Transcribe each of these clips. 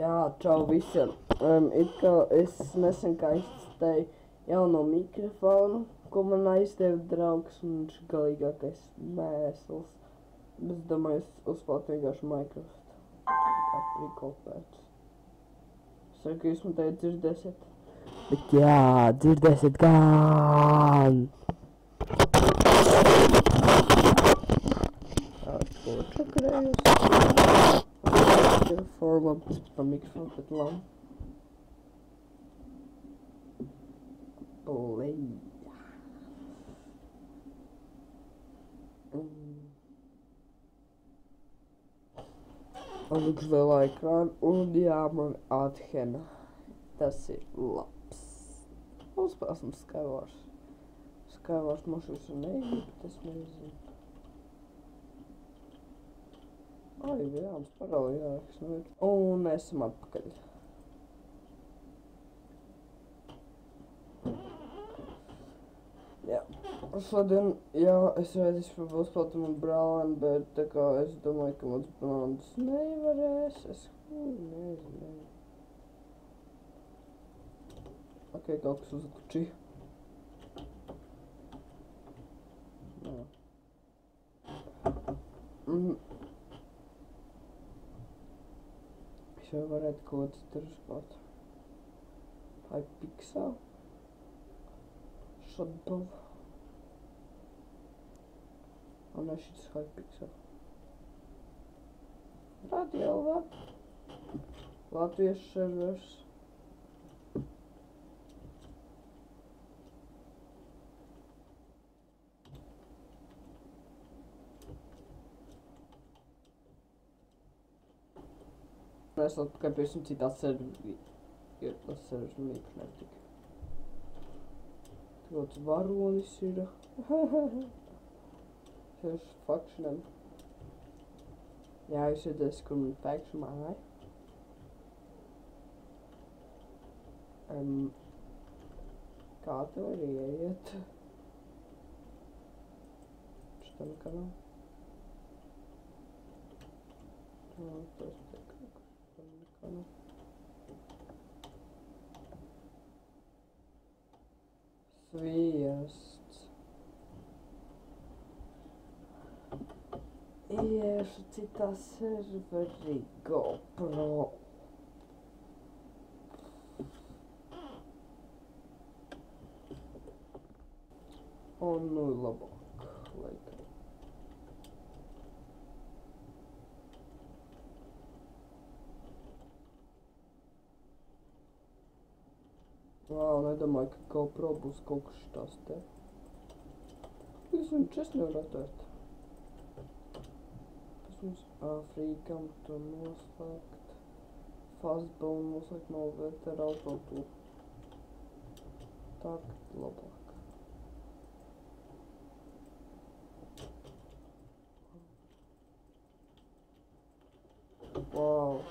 Jā, čau visiem. It kā es nesen kā iztestēju jauno mikrofonu, ko man aizdeva draugs, un viņš galīgākais mēsls. Bet es domāju, es uzplātu vienkārši Minecraft. Kā prikopēc. Es ceru, ka jūs man tagad dzirdēsiet. Bet jā, dzirdēsiet gan! Ko čakarējos? Mikrofonu, labi, tas pat nav mikrofonu, bet labi. Leja. Uzlikšu lielā ekrānu, un jā, man athena. Tas ir labs. Uzspēlēsim Skywars. Skywars mašas un neļu, bet es nezinu. Ai, Jānis paralījāks, nu ir. Un esam atpakaļ. Jā. Šodien, jā, es vēdīšu par uzspēlētu man brālēnu, bet tā kā es domāju, ka mans brālis nevarēs. Es nezinu. Ok, kaut kas uzliku Jā. Es jau varētu kaut kas tur uzspēlēt. Hypixel. Shotbov. Un šis Hypixel. Radio LV. Latviešu servers. Es atpakaļ pie visam citā serverī, jo tas servers man īpaši netika. Kaut varonis ir. Šeit fakšanam. Jā, jūs redzēsiet, kur man faction māja. Kā te var ieiet? Šitam kanal. Tas te kaut kas. Sviests. Iešu citā serverī GoPro. Un nu labāk, laikam. Nedomāju, ka GoPro būs kaut kas šitās te. Es nevaru atvērt. Pēc mums Freecam to noslēgt. Fastbone noslēgt novērt ar autotūru. Tagad labāk. Wow.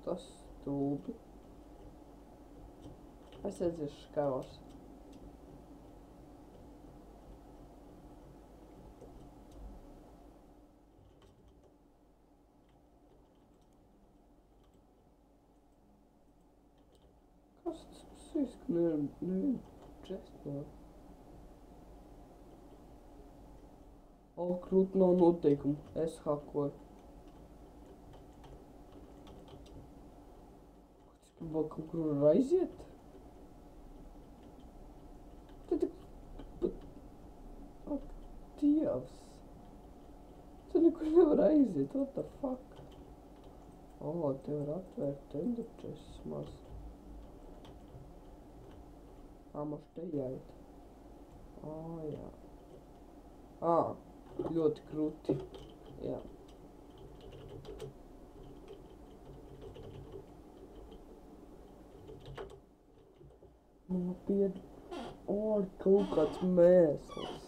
Tas stulbi. Es aiziešu Skywars. Kas tas pasīs, ka nevienu čestu nav? Krūt nav noteikumu. Es hakoju. Es gribēju kaut kur var aiziet? Dievs! Tu nekur nevar aiziet, what the fuck? Te var atvērt ender chests maz. Mums te jāiet. Jā. Ļoti krūti. Jā. Nopietni. Kaut kāds mēsls.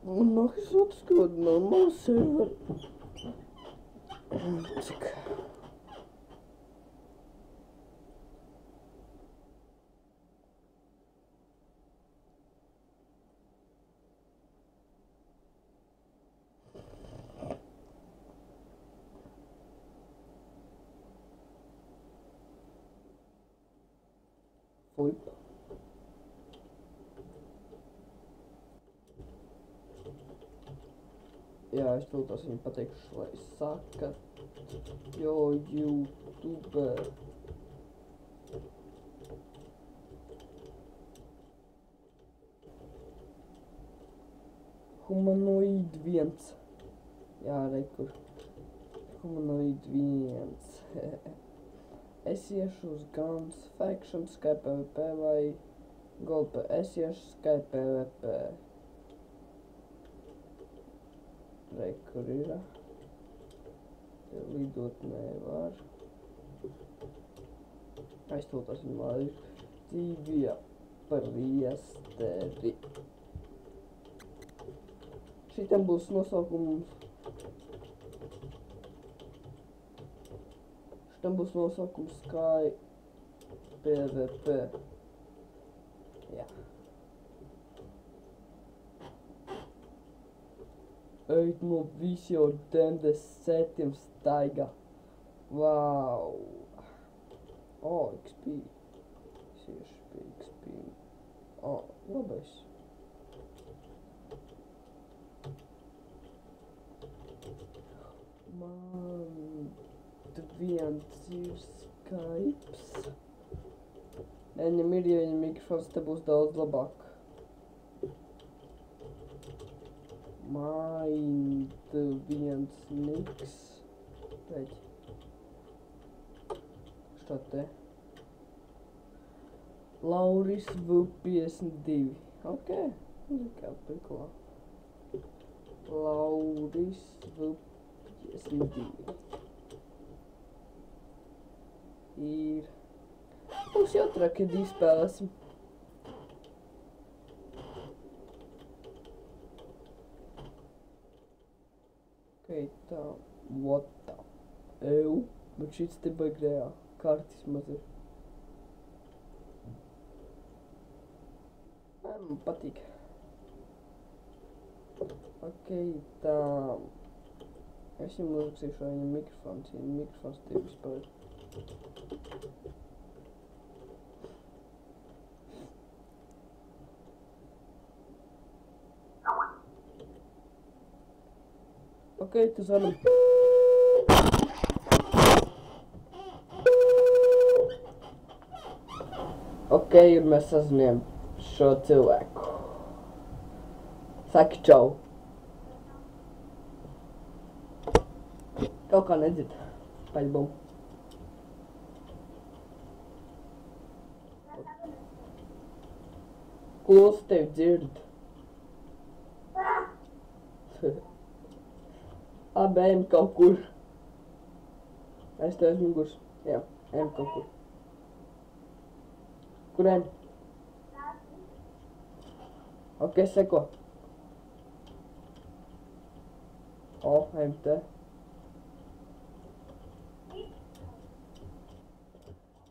Man nākas otrs kaut normāli serveri. Cik? Flip. Jā, es tūlīt viņam pateikšu, lai saka, jo YouTube. Humanoid 1. Jā, rekur. Humanoid 1. Es iešu uz Guns Faction Sky PvP vai Gold. Es iešu Sky PvP. Rekur ir. Lidot nevar. Aiztūtos viņu laiku. Dzīvija priesteri. Šitam būs nosaukums. Šitam būs nosaukums Sky PvP. Jā. Eit no visiem demdes setiem staigā. Wow. Oh, XP. Sieši pie XP. Oh, labais. Man viens ir Skypes. Viņam ir, ja viņa mikrofons te būs daudz labāk. Mind viens niks. Veď. Što te? Lauris V52. Ok. Kā priklā. Lauris V52. Ir. Būs jautrāk, kad izspēlēsim. Ok, tā. What the? Ew. Bet šits te baigajā. Kartis maz ir. Man patīk. Ok, tā. Es viņam uzrakstīšu viņam mikrofons. Viņam mikrofons te vispār. Ok, tu zvanam. Ok, un mēs sazvanījām šo cilvēku. Saki čau. Kaut kā nedzird. Paļbom. Klusi tevi dzird. Abi ejam kaut kur. Es tev esmu mugurs. Jā, ejam kaut kur. Kur ejam? Ok, seko. O, ejam te.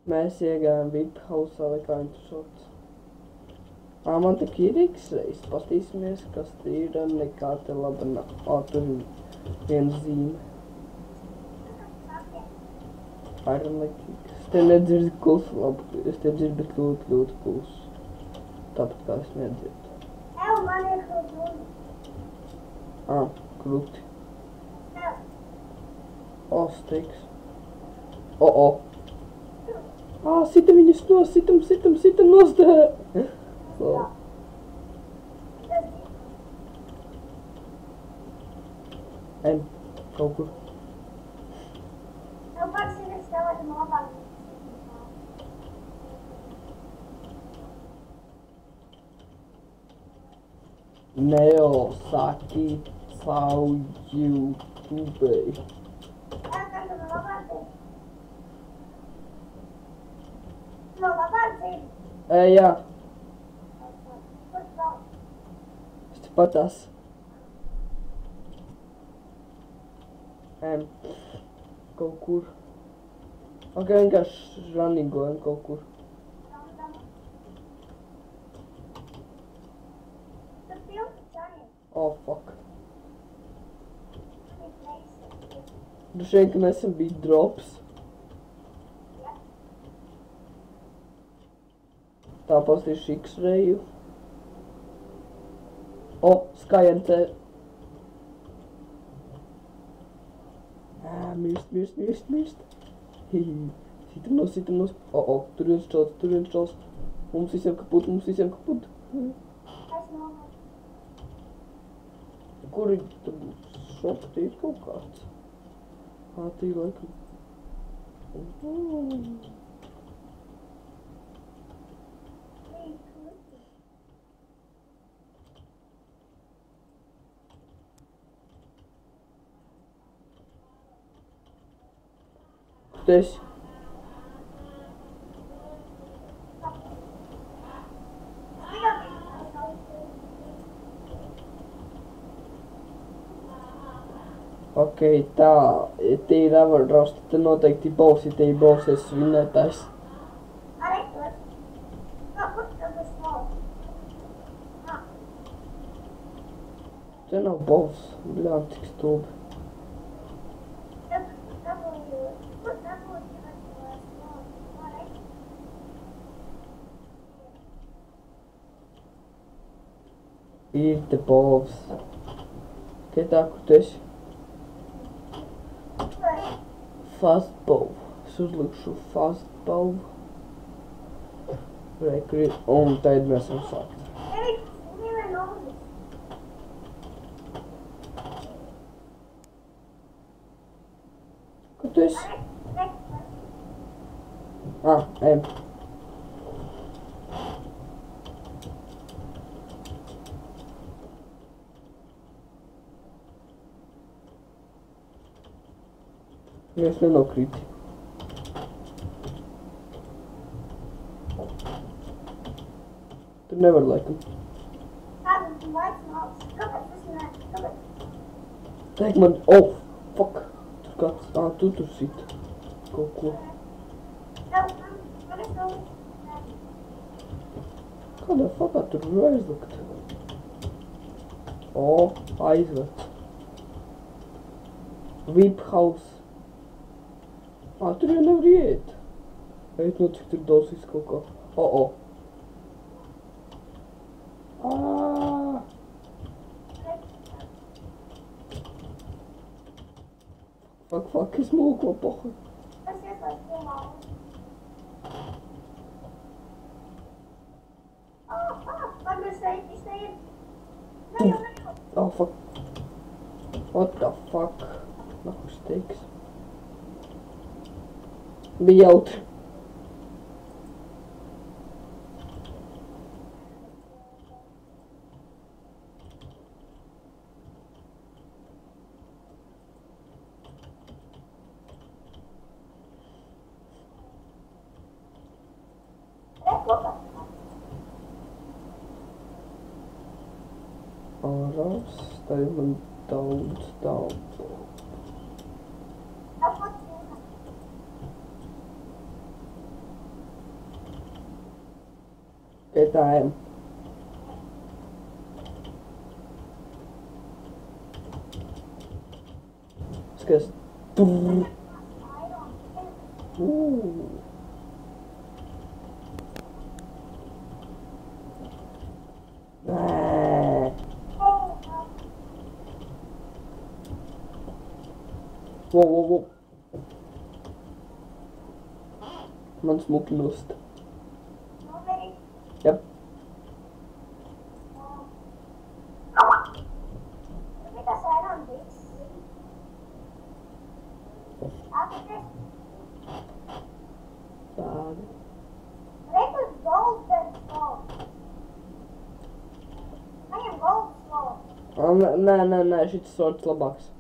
Mēs iegājām VIP hausā, vai kā viņš sauc. Man te ir X-reis. Pastīsimies, kas te ir. Nekā te laba nav. Tur ir viena zīme. Iron like X. Es te nedzirdu klusu, labi. Es te dzirdu, bet ļoti klusu. Tāpat kā es nedzirdu. Man ir krūti. Krūti. Steiks. O. Sitam viņus nos, sitam nostē. Ejam, kaut kur. Tev pats ir stāvēt labāk. Neo saki savu YouTube. Jā. Es te patās. Kaut kur. Ok, vienkārši runīgojam kaut kur. Oh, fuck. Droši vien, ka nesen bija drops. Tā pastīšu X-rayu. O, skajance. Mirst. Sitam nos. O, tur viens čels. Mums visiem kaput. Es nomaļu. Kur ir tur šokt ir kaut kāds? Tī laikam. Kur tu esi? Ok, tā, ja te ir Everdraust, tad te noteikti būs, ja te ir būs, es svinētājs. Arī tur. Kur tas ir smalks? Te nav būs, bļām, cik stulbi. Ir te būs. Ok, tā, kur tu esi? Fastball. Es uzlikšu fastball. Rekri, un tad mēs varam sākt. Kur tu esi? Ejam. Es nenokrīti. Tur nevar laikam. Teik man, fuck. Tur kāds, tu tur sit. Kaut ko. Kādā fuckā tur var aizlikt? Aizvec. VIP house. Tur jau nevar iet. Eit no cik tur daudz viss kaut kā. Fuck, es mūko pohu. Es ieslēdzu piemālu. Varbūt es te ir. Fuck. What the fuck? Nahu steiks. Bija jautri. Ārās, tā ir man daudz. Ejam. Skaties. Wow. Man smuki nost. Yep. Nē, šis sorts labāks.